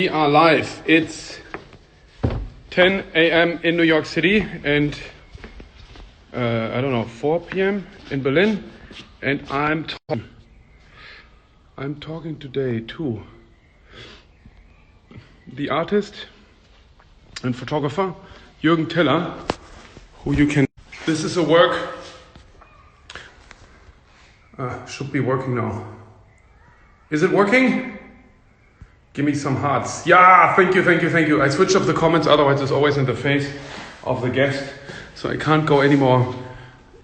We are live. It's 10 a.m. in New York City and I don't know, 4 p.m. in Berlin, and I'm talking today to the artist and photographer Juergen Teller, who you can. This is a work. Should be working now. Is it working? Give me some hearts. Yeah, thank you. I switched off the comments, otherwise it's always in the face of the guest. So I can't go anymore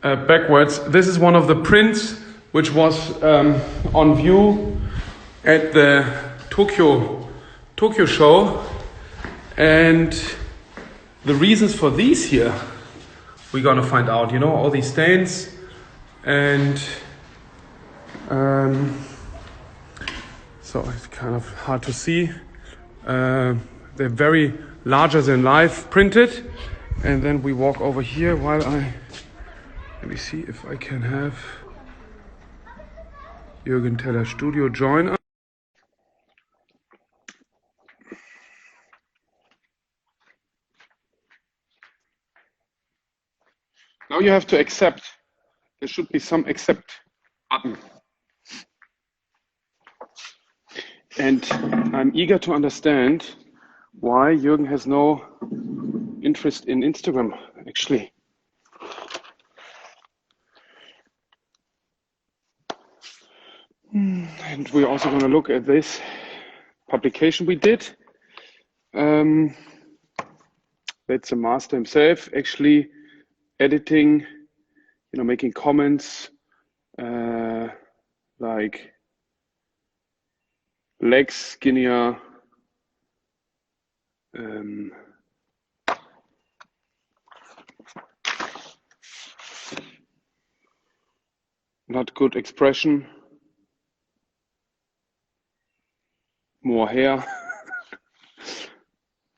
backwards. This is one of the prints which was on view at the Tokyo show. And the reasons for these here, we're gonna find out. You know, all these stains and so it's kind of hard to see. They're very larger than life printed. And then we walk over here while let me see if I can have Juergen Teller Studio join us. Now you have to accept. There should be some accept button. And I'm eager to understand why Juergen has no interest in Instagram, actually. And we're also going to look at this publication we did. That's the master himself, actually editing, you know, making comments like legs skinnier, not good expression, more hair.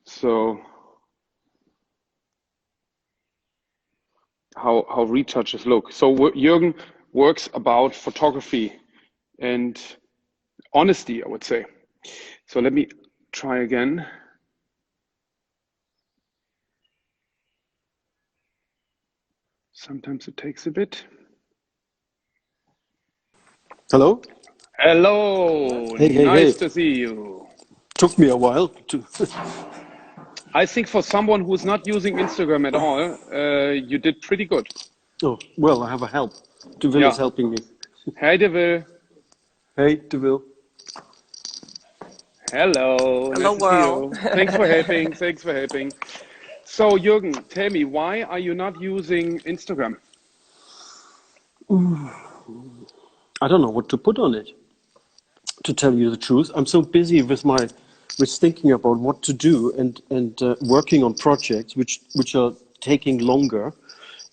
So how retouches look. So Juergen works about photography and honesty, I would say. So let me try again. Sometimes it takes a bit. Hello? Hello, nice to see you. Took me a while to... I think for someone who's not using Instagram at all, you did pretty good. Oh, well, I have a help. DeVille is helping me. Hey, DeVille. Hey, DeVille. Hello, hello nice world. To see you. Thanks for helping. So, Juergen, tell me, why are you not using Instagram? I don't know what to put on it, to tell you the truth. I'm so busy with thinking about what to do and working on projects which are taking longer,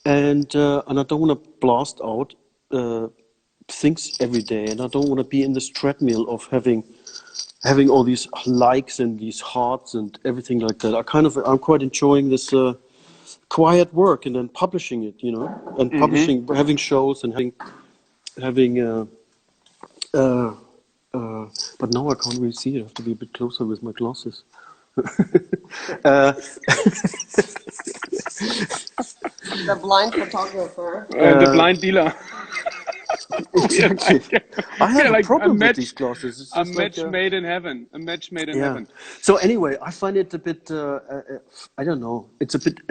and I don't want to blast out things every day, and I don't want to be in this treadmill of having all these likes and these hearts and everything like that. I'm quite enjoying this quiet work and then publishing it, you know, and publishing, having shows and having but now I can't really see it. I have to be a bit closer with my glasses. The blind photographer. The blind dealer. Exactly. I have a problem with these glasses. It's a match made in heaven. A match made in heaven. So anyway, I find it a bit, I don't know. It's a bit,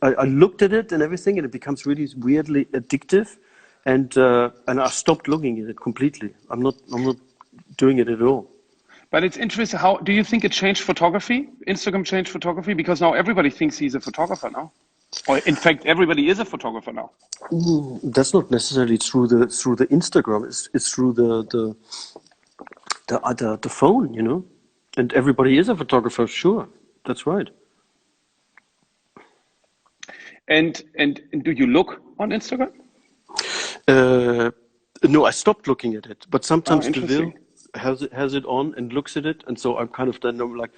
I looked at it and everything, and it becomes really weirdly addictive. And I stopped looking at it completely. I'm not doing it at all. But it's interesting. How do you think it changed photography? Instagram changed photography because now everybody thinks he's a photographer now. Or in fact, everybody is a photographer now. That's not necessarily through the Instagram. It's through the phone, you know. And everybody is a photographer, sure. That's right. And do you look on Instagram? No, I stopped looking at it. But sometimes DeVille has it on and looks at it, and so I'm kind of then like,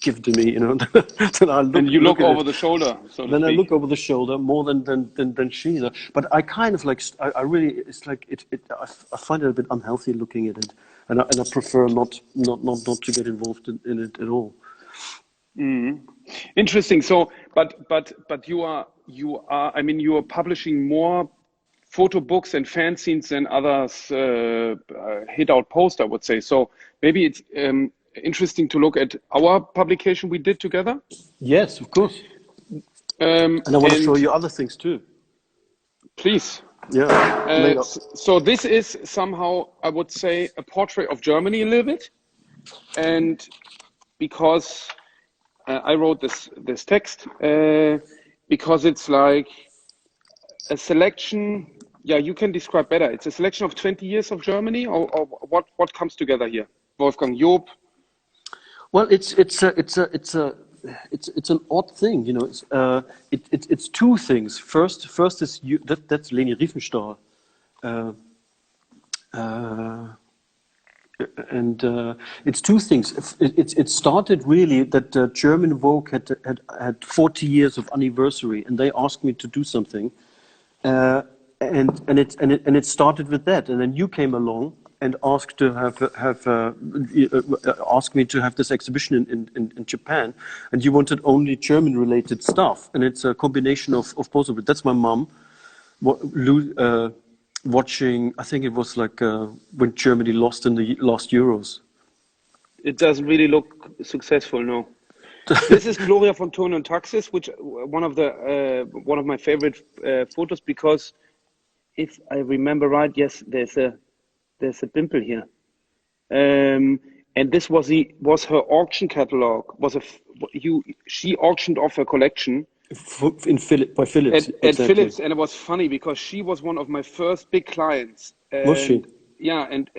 give it to me, you know. Then I look, and you look over the shoulder. So then I look over the shoulder more than she does. But I kind of like, I really, it's like I find it a bit unhealthy looking at it. and I prefer not to get involved in it at all. Interesting. So, but you are. I mean, you are publishing more photo books and fanzines than others hit out post, I would say. So maybe it's interesting to look at our publication we did together. Yes, of course. And I want to show you other things too. Please. Yeah. Later. So this is somehow, I would say, a portrait of Germany a little bit, and because I wrote this text because it's like a selection. Yeah, you can describe better. It's a selection of 20 years of Germany, or what comes together here, Wolfgang Job? Well, it's an odd thing, you know. It's two things. First is that's Leni Riefenstahl, and it's two things. It started really that German Vogue had 40 years of anniversary, and they asked me to do something, and it started with that, and then you came along and asked to asked me to have this exhibition in Japan, and you wanted only German related stuff, and it's a combination of both of it. That's my mom watching. I think it was like when Germany lost in the last Euros. It doesn't really look successful, no. This is Gloria von Thurn und Taxis, which one of my favorite photos, because if I remember right, yes, there's a pimple here, and this was her auction catalog. She auctioned off her collection By Philips at Philips, and it was funny because she was one of my first big clients. Was she? Yeah, and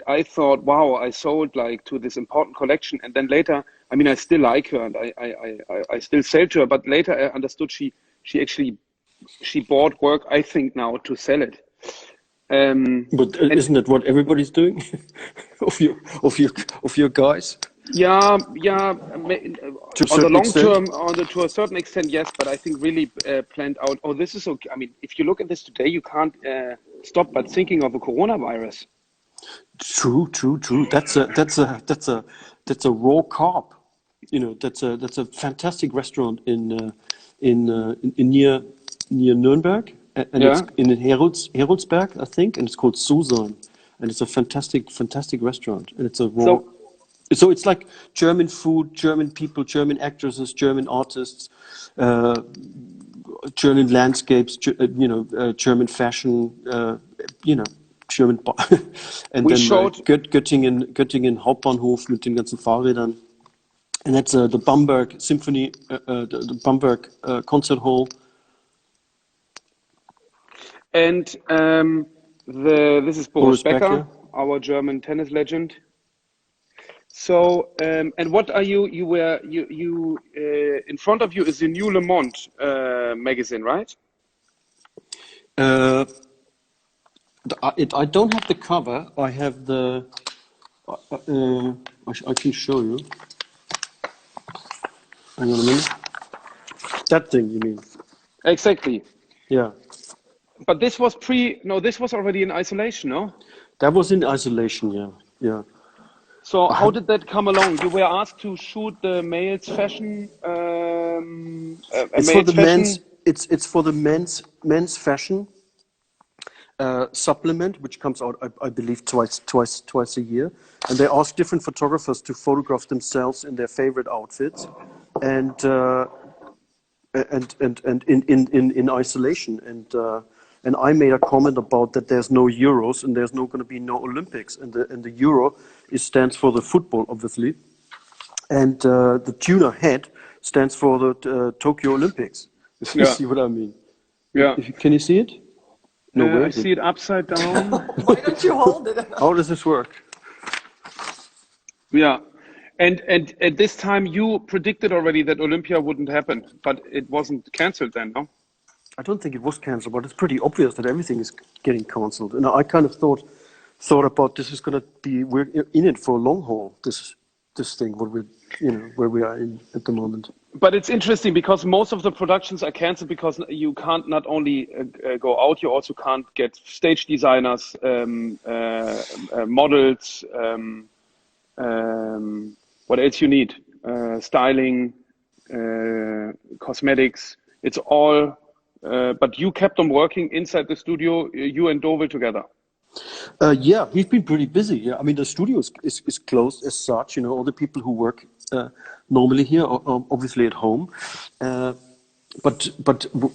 I thought, wow, I sold like to this important collection, and then later, I mean, I still like her, and I still sell to her, but later I understood she bought work, I think now, to sell it. But isn't that what everybody's doing? of your guys? Yeah. On the long term, to a certain extent, yes. But I think really planned out. Oh, this is okay. I mean, if you look at this today, you can't stop but thinking of a coronavirus. True. That's a raw carb. You know, that's a fantastic restaurant in near Nuremberg. And it's in Heroldsberg, I think, and it's called Susan, and it's a fantastic restaurant, and it's a raw. So it's like German food, German people, German actresses, German artists, German landscapes, German fashion, German. And we then showed Göttingen Hauptbahnhof mit den ganzen Fahrrädern, and that's the Bamberg Symphony, the Bamberg Concert Hall. And this is Boris Becker, our German tennis legend. So, and what are you in front of you is the new Le Monde magazine, right? I don't have the cover. I have the. I can show you. Hang on a minute. That thing, you mean? Exactly. Yeah. But this was this was already in isolation, no? That was in isolation, yeah. So how did that come along? You were asked to shoot the male's fashion. It's for the men's. It's for the men's fashion supplement, which comes out, I believe, twice a year. And they ask different photographers to photograph themselves in their favorite outfits, and in isolation. And I made a comment about that there's no Euros and there's going to be no Olympics, and the Euro stands for the football, obviously, and the tuna head stands for the Tokyo Olympics. If you see what I mean? Yeah. Can you see it? No, I see it upside down. Why don't you hold it? How does this work? Yeah. And at this time, you predicted already that Olympia wouldn't happen, but it wasn't cancelled then, no? I don't think it was cancelled, but it's pretty obvious that everything is getting cancelled. And I kind of thought about this is going to be, we're in it for a long haul. this thing, what we're, where we are in at the moment. But it's interesting because most of the productions are canceled because you can't not only go out, you also can't get stage designers, models, what else you need? Styling, cosmetics. It's all, but you kept on working inside the studio, you and Dovil together. Yeah, we've been pretty busy. Yeah, I mean the studio is closed as such. All the people who work normally here are obviously at home. But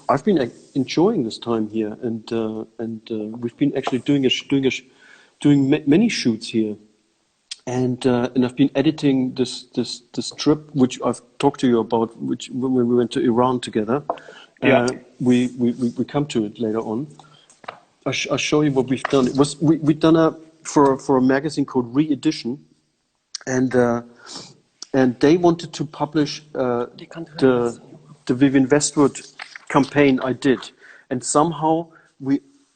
I've been enjoying this time here, and we've been actually doing many shoots here, and I've been editing this trip which I've talked to you about, which when we went to Iran together. Yeah. We come to it later on. I'll show you what we've done. We've done for a magazine called Re-Edition, and they wanted to publish the Vivienne Westwood campaign I did, and somehow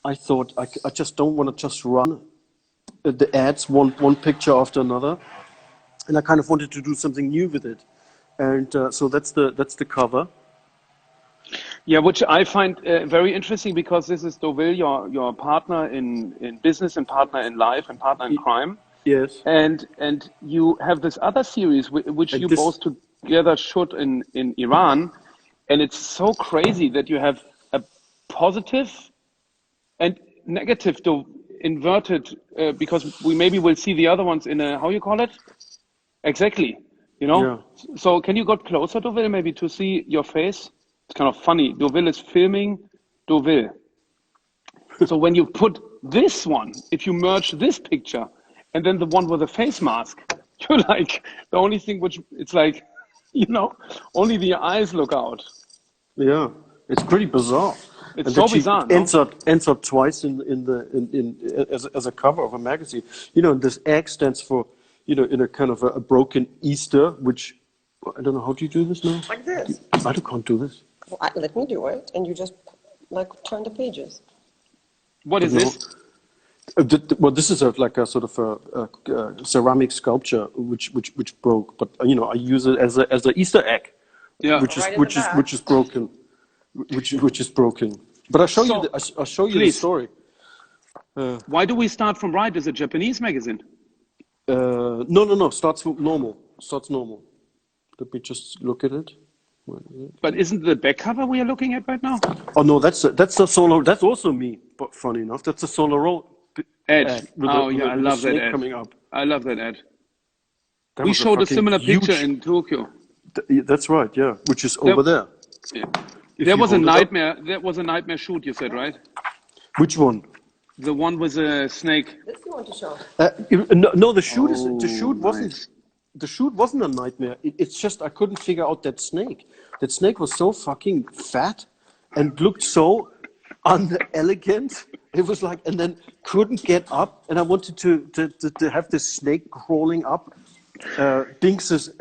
I thought I just don't want to just run the ads one picture after another, and I kind of wanted to do something new with it, and so that's the cover. Yeah, which I find very interesting because this is Dovil, your partner in business and partner in life and partner in crime. Yes. And you have this other series which you both together shot in Iran, and it's so crazy that you have a positive and negative inverted because we maybe will see the other ones in a, how you call it? Exactly. Yeah. So can you go closer, Dovil, maybe to see your face? It's kind of funny. Dovil is filming Dovil. So when you put this one, if you merge this picture and then the one with a face mask, you're like, the only thing which it's like, only the eyes look out. Yeah, it's pretty bizarre. It's so bizarre. No? Entered twice as a cover of a magazine. This egg stands for, in a kind of a broken Easter, which I don't know, how do you do this now? Like this. I can't do this. Well, let me do it, and you just turn the pages. What is this? Well, this is like a sort of a ceramic sculpture which broke, but I use it as an Easter egg, yeah, which is broken. But I'll show you. I'll show you the story. Why do we start from right? Is it a Japanese magazine? No. Starts normal. Let me just look at it. But isn't the back cover we are looking at right now? Oh no, that's a solo. That's also me. But funny enough, that's a solo ad. I love that ad. Coming up. I love that ad. We showed a similar picture in Tokyo. That's right. Yeah, which is over there. Yeah. There was a nightmare. That was a nightmare shoot. You said, right? Which one? The one with a snake. This you want to show? No, the shoot wasn't a nightmare. It's just I couldn't figure out that snake. That snake was so fucking fat and looked so unelegant. It was like, and then couldn't get up. And I wanted to have this snake crawling up Binks's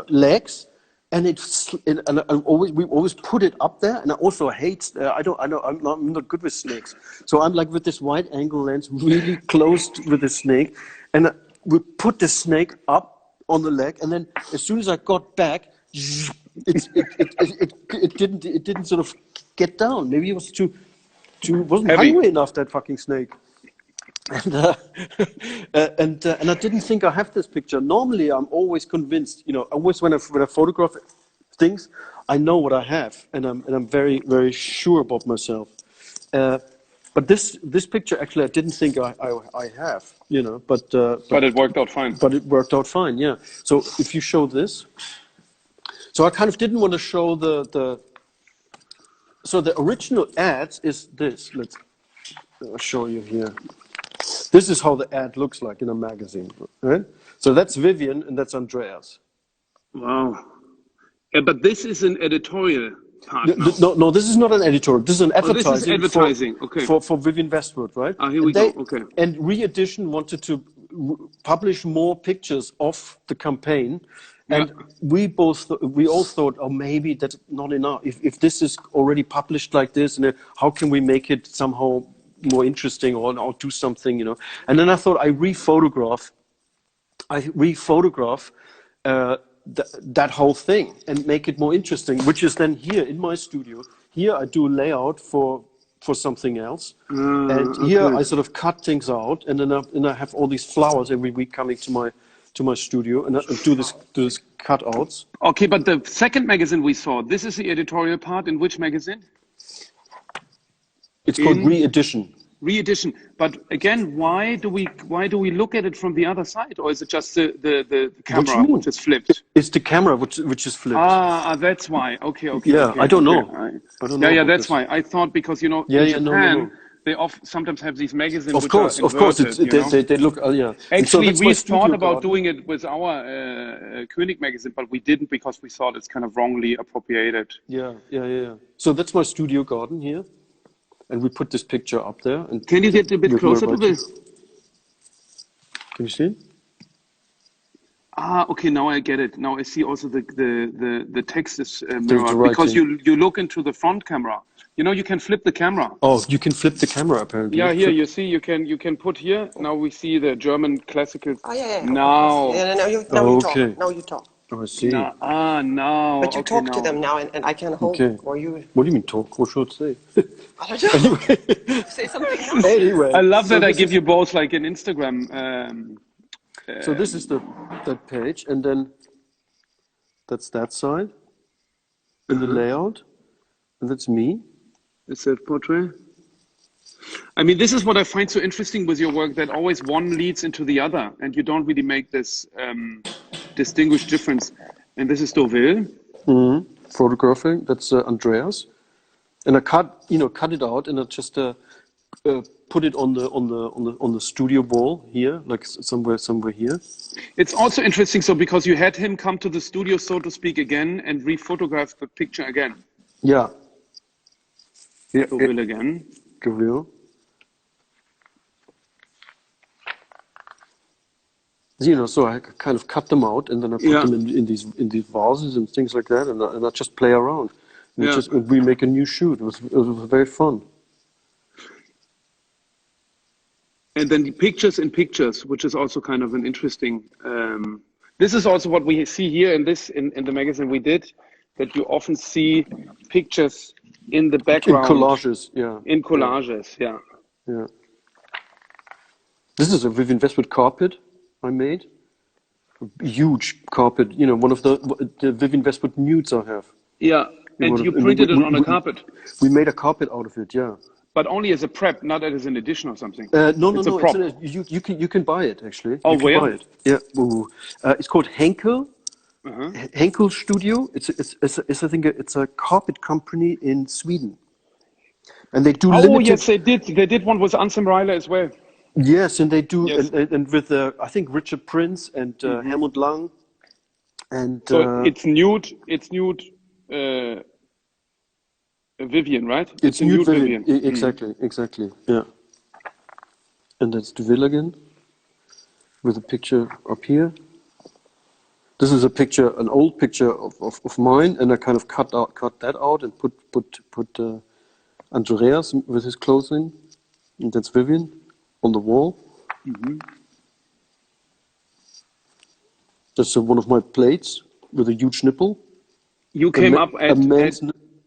legs, and we always put it up there. And I also hate. I'm not good with snakes. So I'm like with this wide angle lens, really close with the snake, and we put the snake up on the leg, and then as soon as I got back, it didn't sort of get down. Maybe it was wasn't heavy. Hungry enough, that fucking snake. And I didn't think I have this picture. Normally, I'm always convinced. Always when I photograph things, I know what I have, and I'm very, very sure about myself. But this picture, actually, I didn't think I have, but it worked out fine. But it worked out fine, yeah. So if you show this, so I kind of didn't want to show so the original ads is this. I'll show you here. This is how the ad looks like in a magazine, right? So that's Vivienne and that's Andreas. Wow. But this is an editorial. No, this is not an editorial. This is an advertising. This is advertising. Okay. For Vivienne Westwood, right? Here we go. Okay. And Re-Edition wanted to publish more pictures of the campaign, and we all thought, oh, maybe that's not enough. If this is already published like this, and how can we make it somehow more interesting or do something, And then I thought I re-photograph I re-photograph that whole thing and make it more interesting, which is then here in my studio. Here I do a layout for something else, and here I sort of cut things out, and then I have all these flowers every week coming to my studio, and I do this cutouts. Okay, but the second magazine we saw, this is the editorial part. In which magazine? It's called Re-Edition. Re-edition. But again, why do we look at it from the other side, or is it just the camera which is flipped? It's the camera which is flipped. That's why. Okay. Yeah, okay, I don't know. I don't know. Yeah, that's why. I thought because in Japan no. they sometimes have these magazines. Of course. They look. Yeah. Actually, we thought about doing it with our König magazine, but we didn't because we thought it's kind of wrongly appropriated. Yeah. So that's my studio garden here. And we put this picture up there. And can you get a bit closer to this? Can you see? Okay. Now I get it. Now I see also the text is mirrored because you look into the front camera. You can flip the camera. Oh, you can flip the camera apparently. Yeah, here you see you can put here. Now we see the German classical. Oh yeah. Now. Now you talk. Now you talk. Oh, I see. Now. But you talk to them now, and I can hold. Or you. What do you mean talk? What should I say? I don't know. Say something else. Anyway, I love that I give you both like an Instagram. So this is that page, and then that's that side, in the layout, and that's me. Is that portrait? I mean, this is what I find so interesting with your work, that always one leads into the other, and you don't really make this distinguished difference. And this is Deauville. Photographing. That's Andreas, and I cut it out, and I just put it on the studio wall here, like somewhere here. It's also interesting, so because you had him come to the studio, so to speak, again, and re-photograph the picture again. Yeah. Deauville again. Deauville. So I kind of cut them out, and then I put them in these vases and things like that, and I just play around. And we make a new shoot. It was very fun. And then the pictures in pictures, which is also kind of an interesting. This is also what we see here in the magazine we did, that you often see pictures in the background. In collages, yeah. In collages, yeah. Yeah. This is a Vivienne Westwood carpet I made. A huge carpet, one of the Vivienne Westwood nudes I have. Yeah, and you printed it on a carpet. We made a carpet out of it, yeah. But only as a prep, not as an addition or something. No. It's a prop. You can buy it actually. Oh, you can where? buy it. Yeah. It's called Henkel. Henkel Studio. It's I think it's a carpet company in Sweden, and they do. Oh yes, they did. They did one with Anselm Reiler as well. Yes, and they do, yes. and with I think Richard Prince and Helmut Lang, and so it's nude. It's nude. Vivienne, right? It's nude Vivienne. Exactly. Yeah. And that's Deauville again, with a picture up here. This is an old picture of mine, and I kind of cut that out and put Andreas with his clothing, and that's Vivienne on the wall. That's one of my plates with a huge nipple. You came up at a man's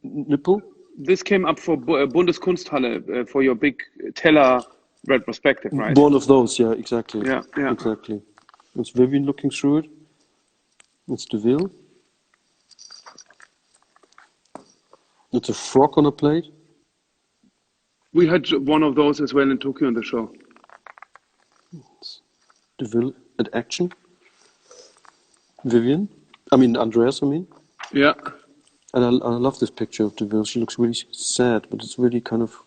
nipple. This came up for Bundeskunsthalle for your big Teller retrospective, right? One of those, yeah, exactly. Yeah. Exactly. It's Vivienne looking through it. It's Deauville. It's a frog on a plate. We had one of those as well in Tokyo on the show. It's Deauville at action. Andreas. Yeah. And I love this picture of Deauville. She looks really sad, but it's really kind of.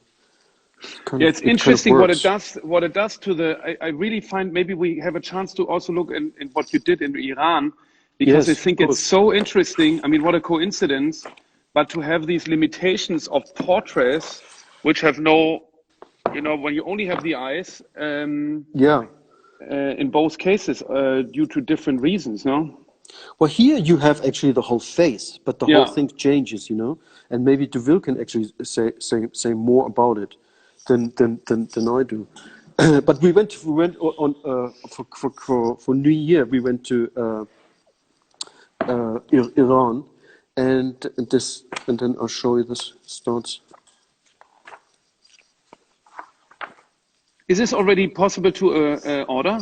It's interesting what it does. What it does to the. I really find maybe we have a chance to also look in what you did in Iran, because I think it's so interesting. I mean, what a coincidence! But to have these limitations of portraits, which have no, when you only have the eyes. In both cases, due to different reasons, no. Well, here you have actually the whole face, but the whole thing changes, and maybe Deauville can actually say more about it than I do. But we went on for New Year. We went to Iran, and then I'll show you this starts. Is this already possible to order?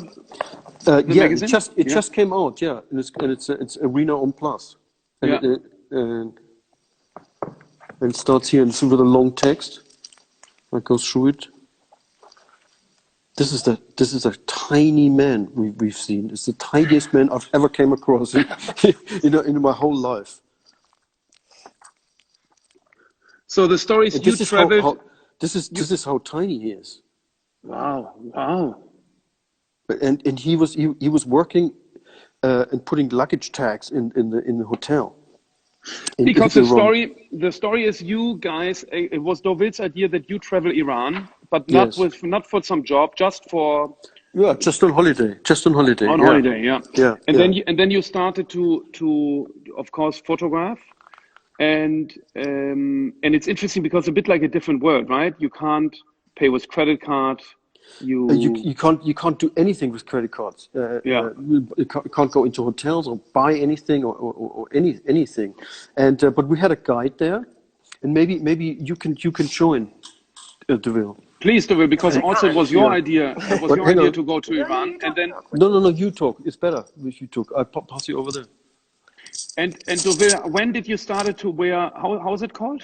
Yeah, magazine? it just came out. Yeah, and it's Arena on Plus, and it starts here, and it's with a long text. I go through it. This is a tiny man we've seen. It's the tiniest man I've ever came across in my whole life. So the stories you traveled. This is how tiny he is. Wow. And he was working and putting luggage tags in the hotel. Because the story is you guys. It was Doville's idea that you travel Iran, but not for some job, just for just on holiday. On holiday, yeah. And then you started to of course photograph, and it's interesting because it's a bit like a different world, right? You can't pay with credit card. You can't do anything with credit cards. You can't go into hotels or buy anything or anything. And but we had a guide there, and maybe you can join, Deville. Please, Deville, because also it was your idea. It was your idea to go to Iran, and then no, you talk. It's better if you talk. I'll pass you over there. And Deville, when did you started to wear? How is it called?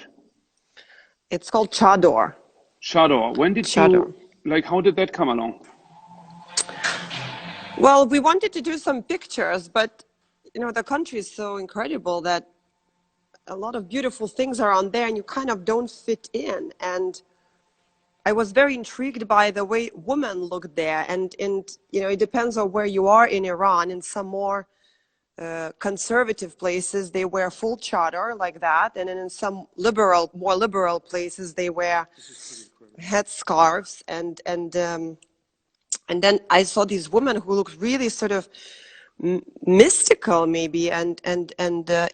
It's called chador. Chador. When did you? Like, how did that come along? Well, we wanted to do some pictures, but the country is so incredible that a lot of beautiful things are on there and you kind of don't fit in. And I was very intrigued by the way women look there. And it depends on where you are in Iran. In some more conservative places, they wear full chador like that. And then in some more liberal places, they wear headscarves, and then I saw these women who looked really sort of mystical, maybe, and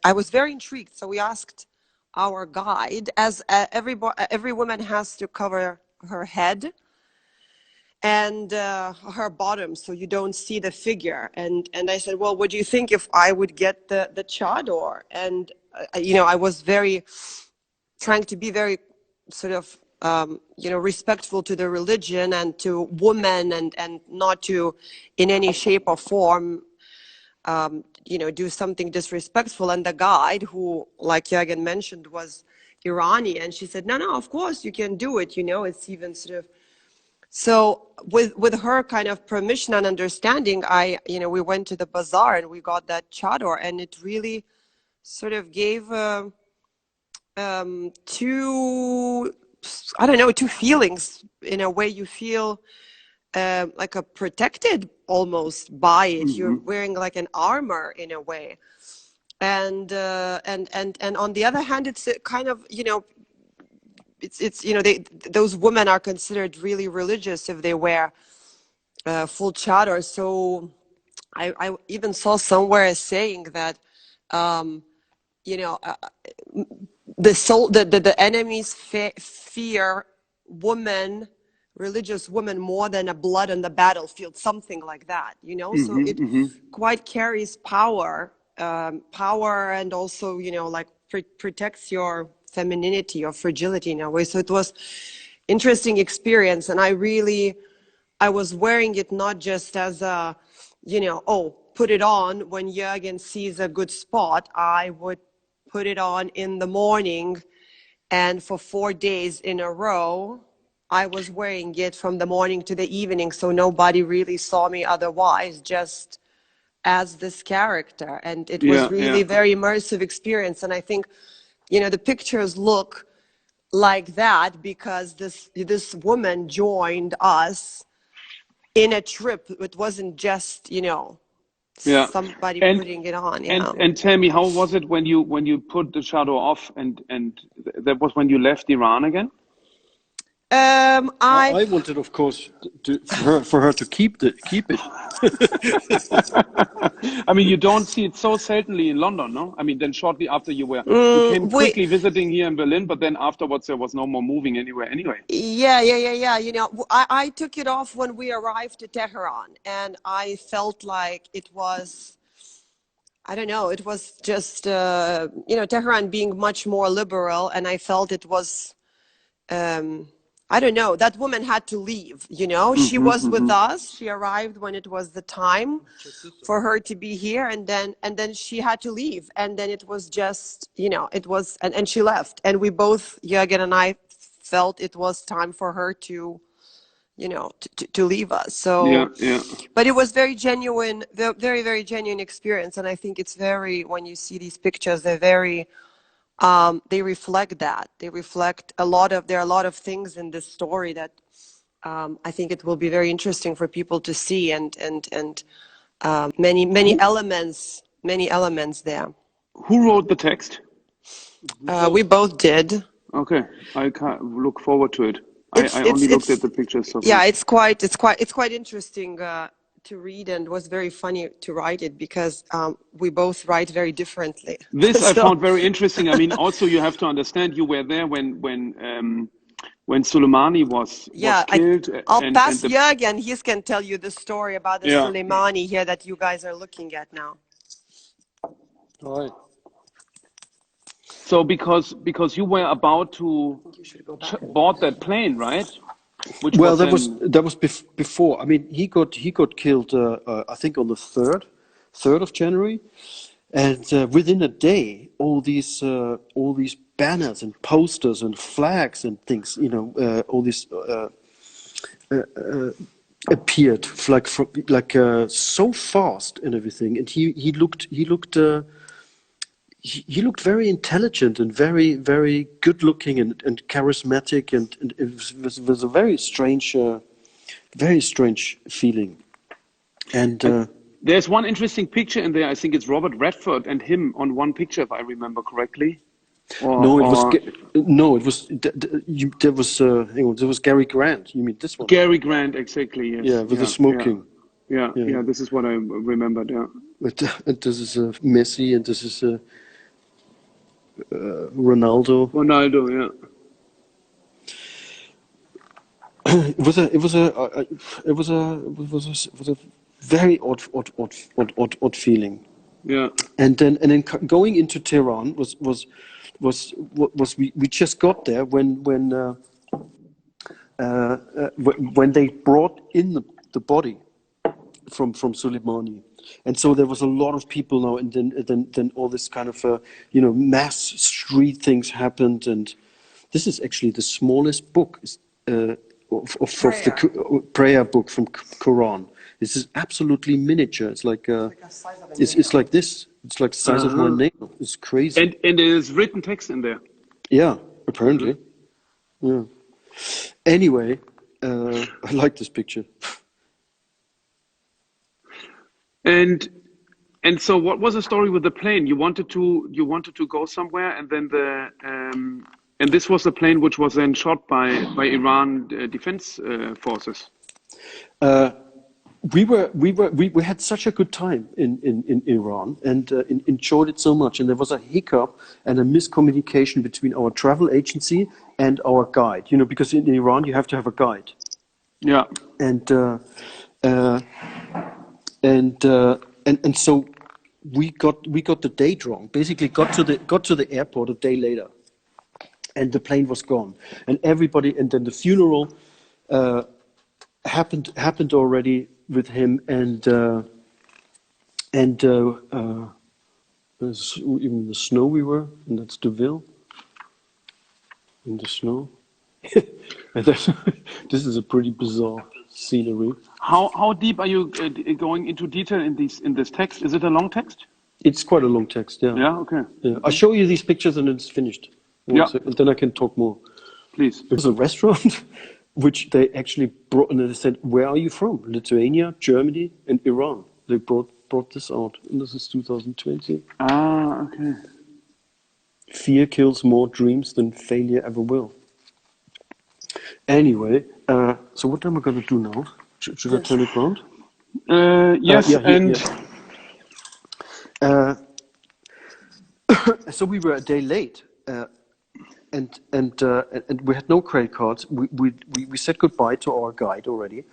I was very intrigued. So we asked our guide, as every woman has to cover her head and her bottom, so you don't see the figure. And I said, well, what do you think if I would get the chador? And I was trying to be very sort of respectful to the religion and to women, and not to in any shape or form do something disrespectful. And the guide, who, like Juergen mentioned, was Iranian, and she said, no, of course you can do it, it's even sort of. So with her kind of permission and understanding, we went to the bazaar and we got that chador, and it really sort of gave two feelings. In a way, you feel like a protected almost by it. Mm-hmm. You're wearing like an armor in a way, and on the other hand, it's kind of those women are considered really religious if they wear full chador. So I even saw somewhere saying that the enemies fear religious women more than a blood on the battlefield, something like that, Mm-hmm, so it quite carries power, and also, like protects your femininity, your fragility in a way. So it was interesting experience, and I was wearing it not just as a, put it on when Juergen sees a good spot. I would put it on in the morning, and for 4 days in a row, I was wearing it from the morning to the evening, so nobody really saw me otherwise, just as this character. And it was really very immersive experience. And I think, the pictures look like that because this woman joined us in a trip. It wasn't just, somebody putting it on. And tell me, how was it when you put the chador off, and that was when you left Iran again? I I wanted, of course, for her to keep it. I mean, you don't see it so certainly in London, no? I mean, then shortly after you came we quickly visiting here in Berlin, but then afterwards there was no more moving anywhere anyway. yeah. You know, I took it off when we arrived to Tehran, and I felt like it was, I don't know, it was just you know, Tehran being much more liberal, and I felt it was. I don't know, that woman had to leave, you know. She was with us, she arrived when it was the time for her to be here, and then she had to leave, and then it was just, you know, it was, and she left, and we both, Juergen and I, felt it was time for her to, you know, to leave us. So Yeah. but it was very genuine, very, very genuine experience, and I think it's very, when you see these pictures, they're very they reflect that. They reflect a lot of, there are a lot of things in this story that I think it will be very interesting for people to see, and many elements there. Who wrote the text? We both did. Okay, I can't look forward to it. It's I it's only looked at it's the pictures so yeah, far. it's quite interesting to read, and was very funny to write it, because we both write very differently. This I So found very interesting. I mean, also you have to understand you were there when Soleimani was yeah, killed, I'll and pass the Juergen. He can tell you the story about the yeah. Soleimani here that you guys are looking at now. All right. So because you were about to board that plane, right? Which Well, was that was then before. I mean, he got killed. I think on the third of January, and within a day, all these banners and posters and flags and things, you know, all this appeared so fast and everything. And he looked very intelligent and very, very good looking and charismatic, and it was a very strange feeling. And there's one interesting picture in there. I think it's Robert Redford and him on one picture, if I remember correctly. no, it was Or there was hang on, there was Gary Grant. You mean this one? Gary Grant, exactly. Yes. Yeah, with the smoking. Yeah. This is what I remembered. Yeah. And this is Messi, and this is Ronaldo. Ronaldo. Yeah. It was a very odd feeling. Yeah. And then going into Tehran was we just got there when they brought in the body from Soleimani, and so there was a lot of people now, and then all this kind of mass street things happened, and this is actually the smallest book of the prayer book from Quran. This is absolutely miniature. It's like it's like this. It's like the size of my nail. It's crazy. And there's written text in there. Yeah, apparently. Yeah. Anyway, I like this picture. And so, what was the story with the plane? You wanted to go somewhere, and then and this was the plane which was then shot by Iran defense forces. We had such a good time in Iran, and enjoyed it so much. And there was a hiccup and a miscommunication between our travel agency and our guide. You know, because in Iran you have to have a guide. Yeah. And so we got the date wrong. Basically, got to the airport a day later, and the plane was gone. And everybody, and then the funeral happened already with him, and even the snow we were, and that's Deauville in the snow. And this is a pretty bizarre scenery. How deep are you going into detail in this text? Is it a long text? It's quite a long text, yeah. Yeah, okay. Yeah. I'll show you these pictures and it's finished. Yeah. And then I can talk more. Please. There's a restaurant which they actually brought, and they said, "Where are you from?" Lithuania, Germany, and Iran. They brought this out, and this is 2020. Ah, okay. Fear kills more dreams than failure ever will. Anyway, so what am I going to do now? Should I turn it around? Yes, Yeah, here, and Uh, so we were a day late, and we had no credit cards. We said goodbye to our guide already,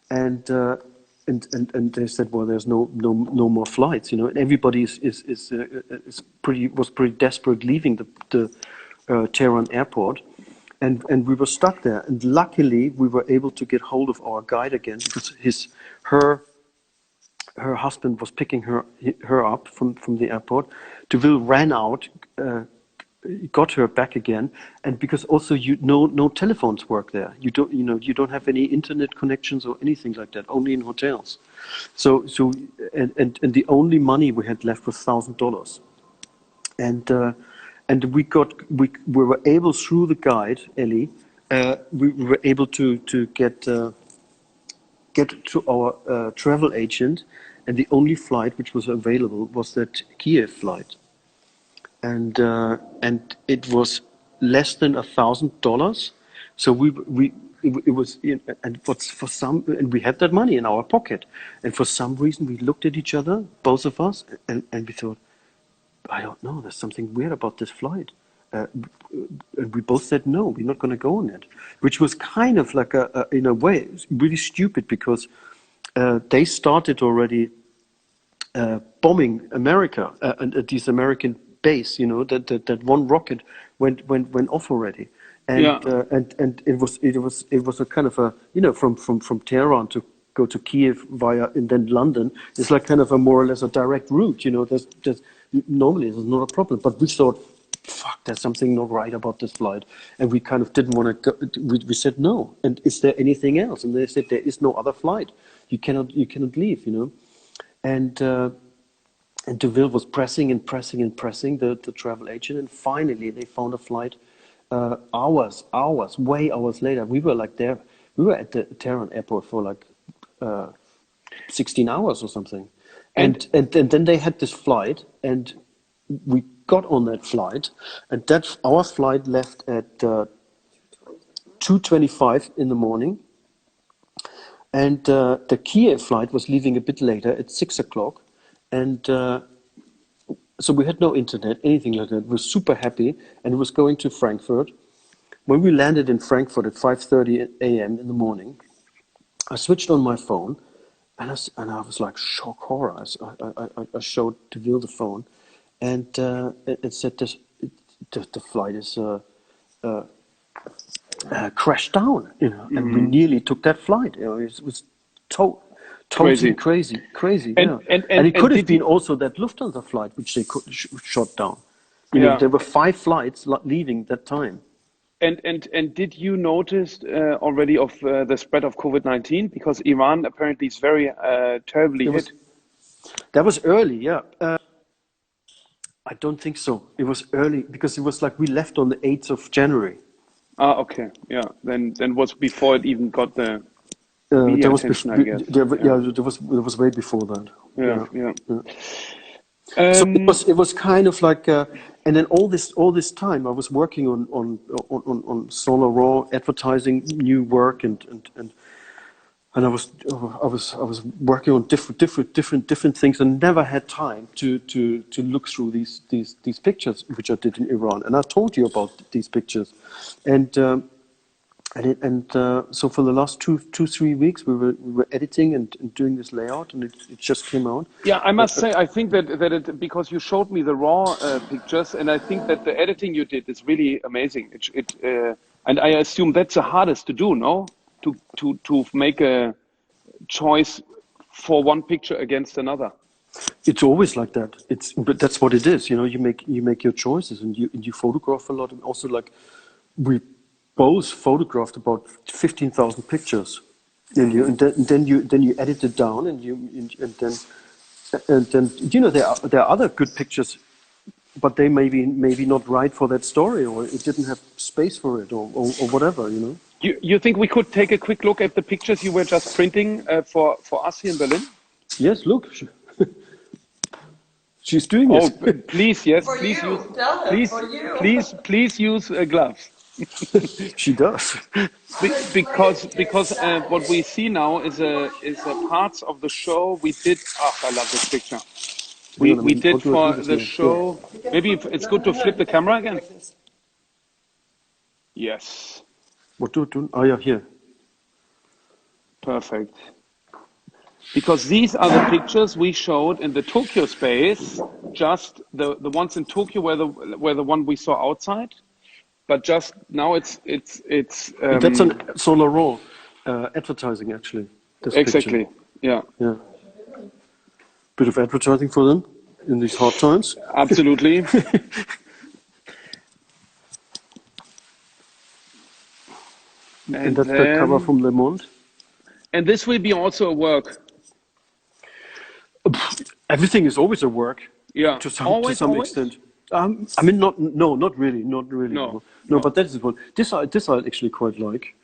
and and they said, well, there's no more flights, you know. And everybody was pretty desperate leaving the Tehran airport, and we were stuck there. And luckily, we were able to get hold of our guide again because her husband was picking her up from the airport. Deville ran out, got her back again, and because also no telephones work there. You don't have any internet connections or anything like that. Only in hotels. So and the only money we had left was $1,000, and we were able through the guide, Ellie. We were able to get to our travel agent, and the only flight which was available was that Kiev flight, and it was less than $1,000. So it was, and for some, and we had that money in our pocket, and for some reason we looked at each other, both of us, and we thought, I don't know, there's something weird about this flight. And we both said, no, we're not going to go on it, which was kind of like in a way, really stupid because they started already bombing America and at this American base, you know, that one rocket went off already. And, Yeah. and it was a kind of a, you know, from Tehran to go to Kiev via, and then London, it's like kind of a more or less a direct route, you know. There's normally there's not a problem, but we thought, fuck, there's something not right about this flight, and we kind of didn't want to go. We said no, and is there anything else? And they said there is no other flight. You cannot leave, you know. And Deville was pressing the travel agent, and finally they found a flight. Hours later. We were at the Tehran airport for like 16 hours or something. And then they had this flight, and we got on that flight, and our flight left at 2:25 in the morning, and the Kiev flight was leaving a bit later at 6 o'clock, and so we had no internet, anything like that. We were super happy, and it was going to Frankfurt. When we landed in Frankfurt at 5:30 a.m. in the morning, I switched on my phone, and I was like shock horror. I showed Deville the phone, and it said the flight is crashed down, you know, and we nearly took that flight. You know, it was totally crazy. And- Yeah. and It could have did been you- also that Lufthansa flight which they shot down. You know, there were 5 flights leaving that time. And did you notice already of the spread of COVID-19? Because Iran apparently is very terribly hit. That was early, yeah. I don't think so. It was early because it was like we left on the 8th of January. Ah, okay, yeah. Then was before it even got the media That was attention, I guess. there was way before that. Yeah. So it was kind of like, and then all this time I was working on saleroom advertising, new work, and I was working on different things, and never had time to look through these pictures which I did in Iran. And I told you about these pictures, and so for the last 3 weeks we were editing and doing this layout, and it just came out. Yeah, I must say, I think that it, because you showed me the raw pictures, and I think that the editing you did is really amazing. And I assume that's the hardest to do, no? To make a choice for one picture against another. It's always like that. But that's what it is. You know, you make your choices, and you photograph a lot, and also like we both photographed about 15,000 pictures, and then you edit it down, and then you know there are other good pictures, but they maybe not right for that story, or it didn't have space for it, or whatever, you know. You think we could take a quick look at the pictures you were just printing for us here in Berlin? Yes, look, she's doing Oh, it. please, yes, For please you, use, tell him, please, for you. please use gloves. She does. Because what we see now is a parts of the show we did. Oh, I love this picture. Hang on a We minute. How did do I for do this the now? show. Maybe it's good to flip the camera again. Yes, What do I do? Oh, yeah, here. perfect. Because these are the pictures we showed in the Tokyo space. Just the ones in Tokyo were the one we saw outside. But just now it's That's an saleroom advertising, actually. This exactly, picture. yeah. Yeah. Bit of advertising for them in these hard times. Absolutely. And that's the cover from Le Monde. And this will be also a work. Everything is always a work. Yeah. To some Always? extent. I mean, not really. No. No, but that is one. This I actually quite like.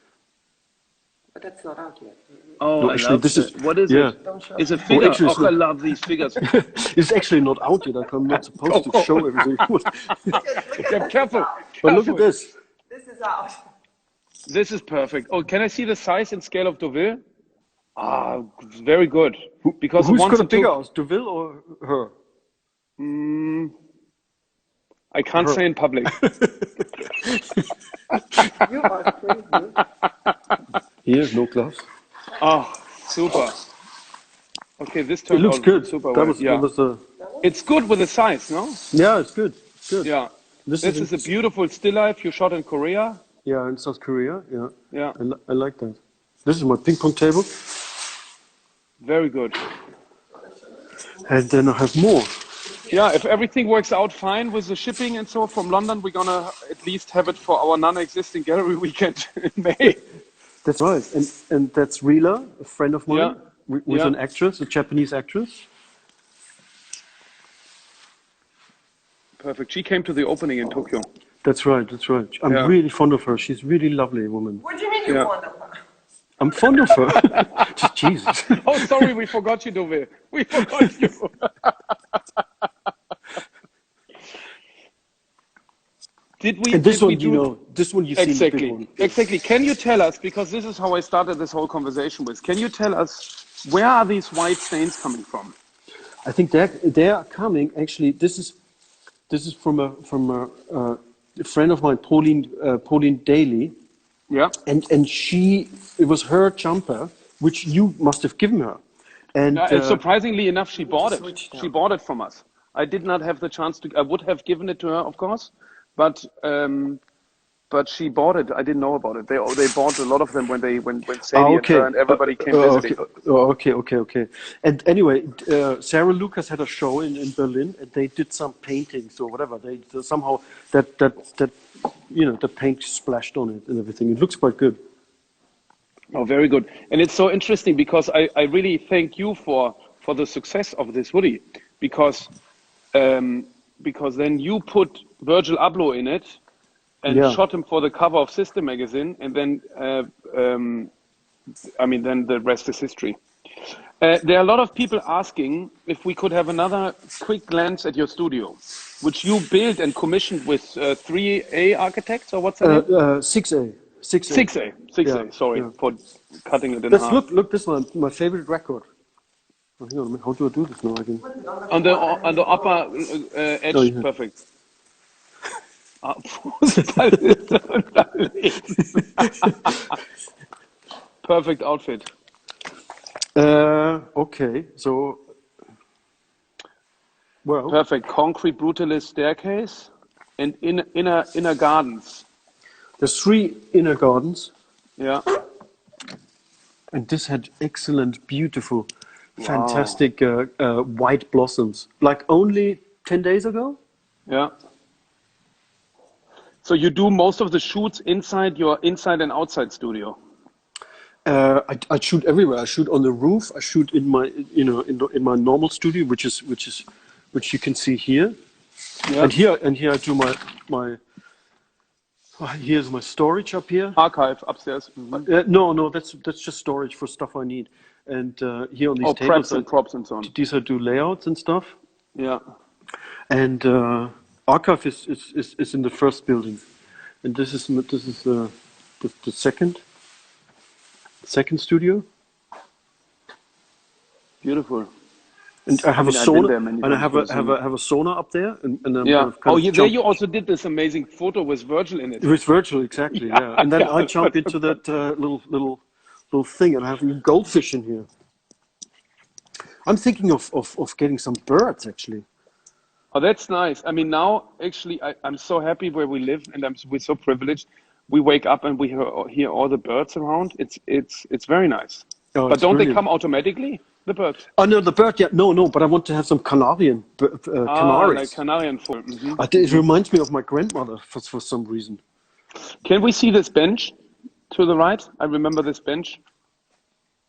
But that's not out yet. Oh, No, I actually, love this it. is What is yeah. it? It's a figure. actually, it's I not. love these figures. It's actually not out yet. I'm not supposed to show everything. Yeah, careful. But look at this. This is out. This is perfect. Oh, can I see the size and scale of Deauville? Ah, very good. Because Who's once got a it bigger took- house, Deauville or her? I can't say in public. You are crazy. He has no gloves. Oh, super. Okay, this It turned looks out good. super That well. was, Yeah. that was a, It's good with the size, no? yeah, it's good. It's good. Yeah. This This is a beautiful still life you shot in Korea. Yeah, in South Korea. Yeah. Yeah, I like that. This is my ping pong table, very good. and then I have more. Yeah, if everything works out fine with the shipping and so from London, we're gonna at least have it for our non-existing gallery weekend in May. That's right, and that's Rila, a friend of mine, Yeah. with Yeah. an actress, a Japanese actress. Perfect. She came to the opening in Tokyo. That's right. That's right. I'm Yeah. really fond of her. She's really lovely woman. What do you mean you Yeah. want them? I'm fond of her. Jesus. Oh, sorry, we forgot you, Deauville. We forgot you. Did we? And this did we one, do you know, this one you've seen the big one. Exactly. Can you tell us, because this is how I started this whole conversation with, can you tell us where are these white stains coming from? I think they're coming. Actually, this is from a friend of mine, Pauline Daly, Yeah. and it was her jumper which you must have given her, and Surprisingly enough, she bought it. switched now. She bought it from us. I did not have the chance to. I would have given it to her, of course, but she bought it. I didn't know about it. They bought a lot of them when Sadie and her and everybody came visiting. Okay. And anyway, Sarah Lucas had a show in Berlin, and they did some paintings or whatever. They somehow that the paint splashed on it and everything. It looks quite good. Oh, very good. And it's so interesting because I really thank you for the success of this hoodie because then you put Virgil Abloh in it and shot him for the cover of System magazine, and then then the rest is history. There are a lot of people asking if we could have another quick glance at your studio, which you built and commissioned with 3A architects, or what's the name? 6A. 6A. Yeah, Sorry yeah. for cutting it in Let's half. look this one, my favorite record. Oh, hang on a minute. How do I do this now again? On the upper edge, Oh, yeah. perfect. Perfect outfit. Okay, so well, Perfect concrete brutalist staircase and inner gardens. there's 3 inner gardens, Yeah. and this had excellent, beautiful, fantastic white blossoms. Like only 10 days ago. Yeah. So you do most of the shoots inside your inside and outside studio. I shoot everywhere. I shoot on the roof. I shoot in my, in my normal studio, which you can see here. Yeah. And here I do my. Here's my storage up here. Archive upstairs. Mhm. No, that's just storage for stuff I need. And here on these tables, preps and props and so on. these I do layouts and stuff. Yeah. And archive is in the first building. And this is the second studio. Beautiful. And I have I mean, a I've been there sauna, many and I times have for a sauna up there, and I'm Yeah. kind Oh, of there jump you also did this amazing photo with Virgil in it. with virtual exactly, yeah. And then Yeah, I jump into that little thing, and I have even goldfish in here. I'm thinking of getting some birds actually. Oh, that's nice. I mean, now actually, I'm so happy where we live, and we're so privileged. We wake up and we hear all the birds around. It's very nice. Oh, But it's don't they brilliant. come automatically, the birds? Oh no, the bird. Yeah, no. But I want to have some Ah, like canaries. Canarian food. Hmm. It reminds me of my grandmother for some reason. Can we see this bench to the right? I remember this bench.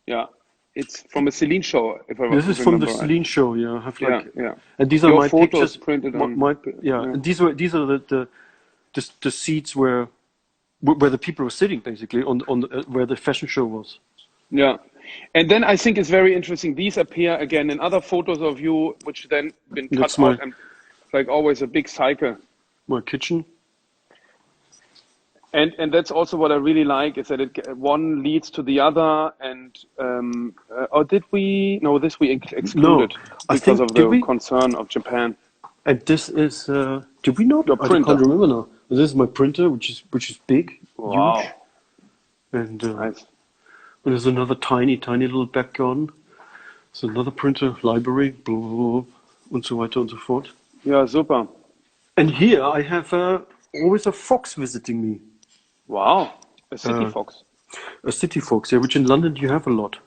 Yeah, it's from a Celine show, if I This is from the remember right. Celine show. Yeah, I have Yeah, like, yeah. and these are Your my photos pictures. printed on. Yeah, Yeah. and these are the seats where the people were sitting basically on where the fashion show was. Yeah. And then I think it's very interesting. These appear again in other photos of you, which then been cut That's out, and like always a big cycle. my kitchen. And that's also what I really like is that one leads to the other. And or did we? No, this we excluded I because think of did the we? concern of Japan. And this is did we not? Your I printer. can't remember now. This is my printer, which is big, Wow. huge, and Nice. there's another tiny little back garden. There's another printer, library, blah, blah, blah, and so weiter and so fort. Yeah, super. And here I have always a fox visiting me. Wow. A city fox. A city fox, yeah, which in London you have a lot.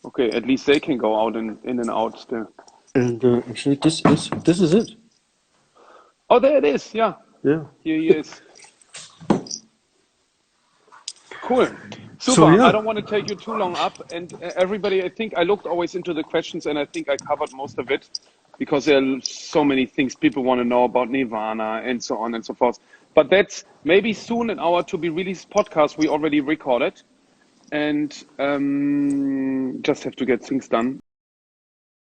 Okay, at least they can go out in and out still. And actually, this is it. Oh, there it is. Yeah. Yeah. Here he is. Cool. Super. So, yeah. I don't want to take you too long up. And everybody, I think I looked always into the questions and I think I covered most of it because there are so many things people want to know about Nirvana and so on and so forth. But that's maybe soon in our to be released podcast we already recorded and just have to get things done.